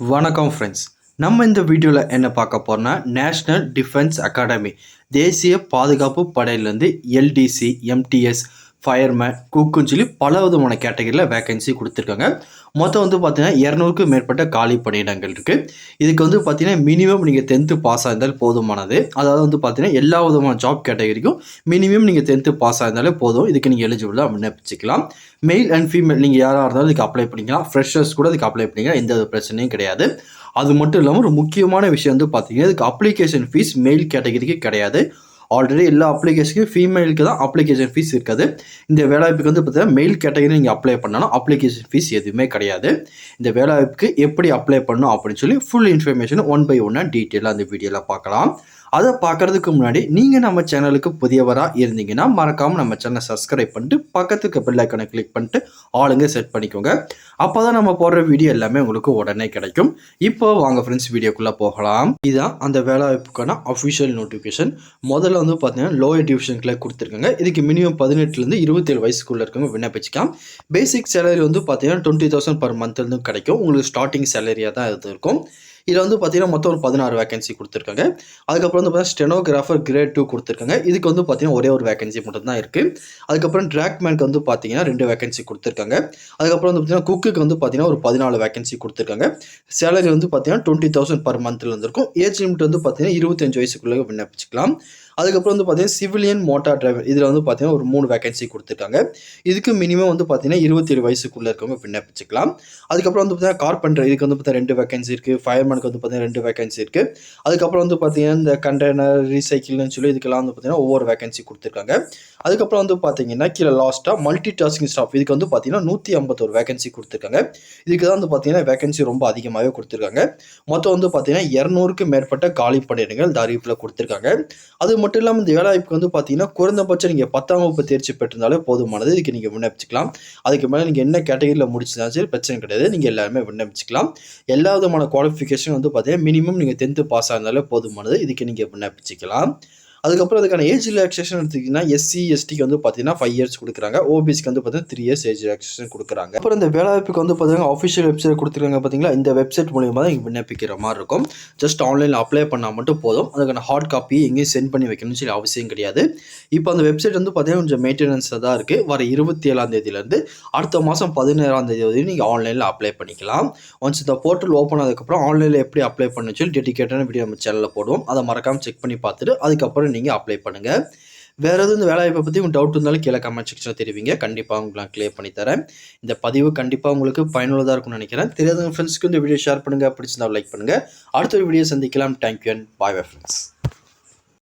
வணக்கம் ஃப்ரெண்ட்ஸ். நம்ம இந்த வீடியோவில் என்ன பார்க்க போறோம்னா நேஷ்னல் டிஃபென்ஸ் அகாடமி தேசிய பாதுகாப்பு படையிலேருந்து எல்டிசி, எம்டிஎஸ், ஃபயர்மேன், குக்குன்னு சொல்லி பல விதமான கேட்டகரியில் வேகன்சி கொடுத்துருக்காங்க. மொத்தம் பார்த்தீங்கன்னா 200க்கும் மேற்பட்ட காலி பணியிடங்கள் இருக்குது. இதுக்கு பார்த்தீங்கன்னா மினிமம் நீங்கள் 10th பாஸ் ஆயிருந்தால் போதுமானது. அதாவது பார்த்தீங்கன்னா எல்லா விதமான ஜாப் கேட்டகரிக்கும் மினிமம் நீங்கள் 10th பாஸ் ஆயிருந்தாலே போதும். இதுக்கு நீங்கள் எலிஜிபிளாக விண்ணப்பிச்சுக்கலாம். மெயில் அண்ட் ஃபீமேல் நீங்கள் யாராக இருந்தாலும் இதுக்கு அப்ளை பண்ணிக்கலாம். ஃப்ரெஷர்ஸ் கூட இதுக்கு அப்ளை பண்ணிக்கலாம். எந்த பிரச்சனையும் கிடையாது. அது மட்டும் இல்லாமல் ஒரு முக்கியமான விஷயம் பார்த்தீங்கன்னா இதுக்கு அப்ளிகேஷன் ஃபீஸ் மெயில் கேட்டகரிக்கு கிடையாது. ஆல்ரெடி எல்லா அப்ளிகேஷனுக்கும் ஃபீமேலுக்கு தான் அப்ளிகேஷன் ஃபீஸ் இருக்காது. இந்த வேலைவாய்ப்புக்கு பார்த்தீங்கன்னா மெயில் கேட்டகரி நீங்கள் அப்ளை பண்ணாலும் அப்ளிகேஷன் ஃபீஸ் எதுவுமே கிடையாது. இந்த வேலைவாய்ப்புக்கு எப்படி அப்ளை பண்ணணும் அப்படின்னு சொல்லி ஃபுல் இன்ஃபர்மேஷன் ஒன் பை ஒன்னாக டீட்டெயிலாக அந்த வீடியோவில் பார்க்கலாம். அதை பார்க்குறதுக்கு முன்னாடி நீங்கள் நம்ம சேனலுக்கு புதியவராக இருந்தீங்கன்னா மறக்காமல் நம்ம சேனலை சப்ஸ்கிரைப் பண்ணிட்டு பக்கத்துக்கு பெல் ஐக்கானை கிளிக் பண்ணிட்டு ஆளுங்க செட் பண்ணிக்கோங்க. அப்போ தான் நம்ம போடுற வீடியோ எல்லாமே உங்களுக்கு உடனே கிடைக்கும். இப்போ வாங்க ஃப்ரெண்ட்ஸ் வீடியோக்குள்ளே போகலாம். இதுதான் அந்த வேலைவாய்ப்புக்கான அஃபிஷியல் நோட்டிஃபிகேஷன். முதல்ல பார்த்தீங்கன்னா லோயர் டிவிஷனுக்குள்ளே கொடுத்துருக்காங்க. இதுக்கு மினிமம் 18லேருந்து 27 வயசுக்குள்ளே இருக்கவங்க விண்ணப்பிச்சுக்கலாம். பேசிக் சேலரி பார்த்தீங்கன்னா 20,000 per month கிடைக்கும். உங்களுக்கு ஸ்டார்டிங் சேலரியாக தான் இது இருக்கும். இதில் பார்த்தீங்கன்னா மொத்தம் ஒரு 16 வேகன்சி கொடுத்துருக்காங்க. அதுக்கப்புறம் பார்த்தீங்கன்னா ஸ்டெனோகிராஃபர் கிரேட் 2 கொடுத்துருக்காங்க. இதுக்கு பார்த்தீங்கன்னா ஒரே ஒரு வேகன்சி மட்டும் தான் இருக்குது. அதுக்கப்புறம் ட்ராக்மேனுக்கு பார்த்தீங்கன்னா 2 வேகன்சி கொடுத்துருக்காங்க. அதுக்கப்புறம் பார்த்தீங்கன்னா குக்குக்கு பார்த்தீங்கன்னா ஒரு 14 வேகன்சி கொடுத்துருக்காங்க. சேலரி பார்த்தீங்கன்னா 20,000 per month இருக்கும். ஏஜ் லிமிட் பார்த்தீங்கன்னா 25 வயசுக்குள்ளே விண்ணப்பிச்சுக்கலாம். அதுக்கப்புறம் பார்த்தீங்கன்னா சிவிலியன் மோட்டார் டிரைவர் இதில் பார்த்தீங்கன்னா ஒரு 3 வேகன்சி கொடுத்துருக்காங்க. இதுக்கு மினிமம் பார்த்தீங்கன்னா 27 வயசுக்குள்ளே இருக்கவங்க விண்ணப்பிச்சுக்கலாம். அதுக்கப்புறம் பார்த்தீங்கன்னா கார்பெண்டர் இதுக்கு பார்த்தீங்கன்னா 2 வேகன்சி இருக்குது. ஃபயர்மேனுக்கு பார்த்தீங்கன்னா 2 வேகன்சி இருக்குது. அதுக்கப்புறம் பார்த்தீங்கன்னா இந்த கண்டெய்னர் ரீசைக்கிள்னு சொல்லி இதுக்கெல்லாம் பார்த்தீங்கன்னா ஒவ்வொரு வேகன்சி கொடுத்துருக்காங்க. அதுக்கப்புறம் பார்த்தீங்கன்னா கீழே லாஸ்ட்டாக மல்டி டாஸ்கிங் ஸ்டாஃப் இதுக்கு பார்த்தீங்கன்னா 151 வேகன்சி கொடுத்துருக்காங்க. இதுக்கு தான் பார்த்தீங்கன்னா வேகன்சி ரொம்ப அதிகமாகவே கொடுத்துருக்காங்க. மொத்தம் பார்த்தீங்கன்னா 200க்கும் மேற்பட்ட காலி பணியிடங்கள் இந்த அறிவிப்பில் கொடுத்துருக்காங்க. அது மட்டும் இல்லாமல் இந்த வேலைவாய்ப்புக்கு பார்த்தீங்கன்னா குறைந்தபட்சம் நீங்கள் 10ஆம் வகுப்பு தேர்ச்சி பெற்றிருந்தாலே போதுமானது. இதுக்கு நீங்கள் விண்ணப்பிச்சுக்கலாம். அதுக்கு மேலே நீங்கள் என்ன கேட்டகரியில் முடிச்சிருந்தாலும் சரி பிரச்சனை கிடையாது. நீங்கள் எல்லாருமே விண்ணப்பிச்சுக்கலாம். எல்லா விதமான குவாலிஃபிகேஷன் பார்த்தீங்கன்னா மினிமம் நீங்கள் 10th பாஸ் ஆயிருந்தாலே போதுமானது. இதுக்கு நீங்கள் விண்ணப்பிச்சுக்கலாம். அதுக்கப்புறம் அதுக்கான ஏஜ் ரிலாக்ஸேஷன் எடுத்துக்கிட்டிங்கன்னா எஸ்சி எஸ்டிக்கு பார்த்தீங்கன்னா 5 years கொடுக்குறாங்க. ஓபிசிக்கு பார்த்தீங்கன்னா 3 years ஏஜ் ரிலாக்ஸேஷன் கொடுக்குறாங்க. அப்புறம் இந்த வேலைவாய்ப்புக்கு பார்த்தீங்கன்னா ஆஃபிஷியல் வெப்சைட் கொடுத்துருக்காங்க பார்த்தீங்களா. இந்த வெப்சைட் மூலியமாக தான் விண்ணப்பிக்கிற மாதிரி இருக்கும். ஜஸ்ட் ஆன்லைனில் அப்ளை பண்ணால் மட்டும் போதும். அதுக்கான ஹார்ட் காப்பி எங்கேயும் சென்ட் பண்ணி வைக்கணும்னு சொல்லி அவசியம் கிடையாது. இப்போ அந்த வெப்சைட் பார்த்தீங்கன்னா கொஞ்சம் மெயின்டெனன்ஸில் தான் இருக்குது. வர 27ஆம் தேதியிலேருந்து அடுத்த மாதம் 17ஆம் தேதி வரையும் நீங்கள் ஆன்லைனில் அப்ளை பண்ணிக்கலாம். ஒன்ஸ் இந்த போர்ட்டல் ஓப்பன் ஆனதுக்கப்புறம் ஆன்லைனில் எப்படி அப்ளை பண்ணு சொல்லி டெடிகேட்டான வீடியோ நம்ம சேனலில் போடுவோம். அதை மறக்காமல் செக் பண்ணி பார்த்துட்டு அதுக்கப்புறம் நீங்கள் அப்ளை பண்ணுங்கள். வேறு எதுவும் இந்த வேலைவாய்ப்பை பற்றி உங்களுக்கு டவுட் இருந்தாலும் கீழே கமெண்ட் செக்ஷனில் தெரிவிங்க. கண்டிப்பாக உங்களுக்கு நான் கிளியர் பண்ணி தரேன். இந்த பதிவு கண்டிப்பாக உங்களுக்கு பயனுள்ளதாக இருக்கும்னு நினைக்கிறேன். தெரியாத ஃப்ரெண்ட்ஸ்க்கு இந்த வீடியோ ஷேர் பண்ணுங்கள். பிடிச்சிருந்தா லைக் பண்ணுங்கள். அடுத்த ஒரு வீடியோ சந்திக்கலாம். Thank you and bye friends.